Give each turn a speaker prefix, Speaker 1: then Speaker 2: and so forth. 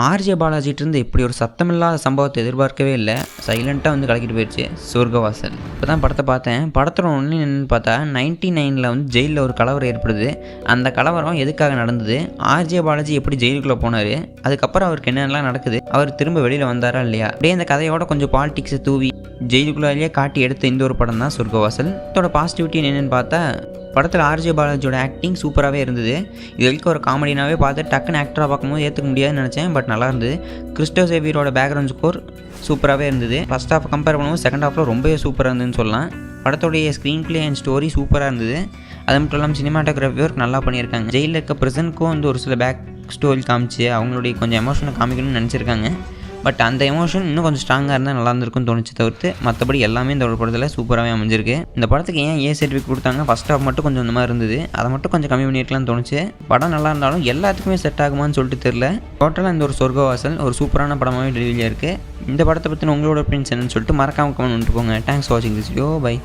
Speaker 1: RJ பாலாஜிட்டிருந்து இப்படி ஒரு சத்தமில்லாத சம்பவத்தை எதிர்பார்க்கவே இல்லை. சைலண்ட்டாக வந்து கலக்கிட்டு போயிடுச்சு சொர்க்கவாசல். இப்போ தான் படத்தை பார்த்தேன். படத்தில் ஒன்று என்னென்னு பார்த்தா 99 வந்து ஜெயிலில் ஒரு கலவரம் ஏற்படுது. அந்த கலவரம் எதுக்காக நடந்தது, ஆர்ஜே பாலாஜி எப்படி ஜெயிலுக்குள்ளே போனார், அதுக்கப்புறம் அவருக்கு என்னென்னலாம் நடக்குது, அவர் திரும்ப வெளியில் வந்தாரா இல்லையா, அப்படியே இந்த கதையோட கொஞ்சம் பாலிடிக்ஸை தூவி ஜெயிலுக்குள்ளேயே காட்டி எடுத்த இந்த ஒரு படம் தான் சொர்க்கவாசல். இதோட பாசிட்டிவிட்டி என்னென்னு பார்த்தா படத்தில் ஆர்ஜே பாலாஜியோட ஆக்டிங் சூப்பராகவே இருந்தது. இது வரைக்கும் ஒரு காமெடினாவே பார்த்து டக்குன்னு ஆக்டராக பார்க்கும்போது ஏற்றுக்க முடியாதுன்னு நினச்சேன். பட் நல்லா இருந்தது. கிறிஸ்டோ சேவியரோட பேக்ரவுண்ட் ஸ்கோர் சூப்பராகவே இருந்தது. ஃபஸ்ட் ஹாஃப் கம்பேர் பண்ணும்போது செகண்ட் ஹாஃபில் ரொம்பவே சூப்பராக இருந்ததுன்னு சொல்லலாம். படத்துடைய ஸ்க்ரீன் பிளே அண்ட் ஸ்டோரி சூப்பராக இருந்தது. அது மட்டும் இல்லாமல் சினிமாட்டோகிராஃபி ஒர்க் நல்லா பண்ணியிருக்காங்க. ஜெயிலில் இருக்க ப்ரெசன்ட்க்கும் வந்து ஒரு சில பேக் ஸ்டோரி காமிச்சு அவங்களுடைய கொஞ்சம் எமோஷனை காமிக்கணும்னு நினச்சிருக்காங்க. பட் அந்த எமோஷன் இன்னும் கொஞ்சம் ஸ்ட்ராங்காக இருந்தால் நல்லா இருந்திருக்குன்னு தோணுச்சு தவிர்த்து மற்றபடி எல்லாமே இந்த ஒரு படத்தில் சூப்பராகவே அமைஞ்சிருக்கு. இந்த படத்துக்கு ஏன் சர்டிஃபிகேட் கொடுத்தாங்க, ஃபஸ்ட் ஹாஃப் மட்டும் கொஞ்சம் இந்த மாதிரி இருந்தது, அதை மட்டும் கொஞ்சம் கம்மி பண்ணியிருக்கலாம்னு தோணுச்சு. படம் நல்லா இருந்தாலும் எல்லாத்துக்குமே செட் ஆகுமான்னு சொல்லிட்டு தெரில. டோட்டலாக இந்த ஒரு சொர்க்கவாசல் ஒரு சூப்பரான படமாகவே டெலிவரியாக இருக்குது. இந்த படத்தை பற்றின உங்களோட ஒப்பீனியன்ஸ் என்னன்னு சொல்லிட்டு மறக்காமல் கமெண்ட் பண்ணிட்டு போங்க. தேங்க்ஸ் ஃபார் வாட்சிங் திஸ் வீடியோ. பை.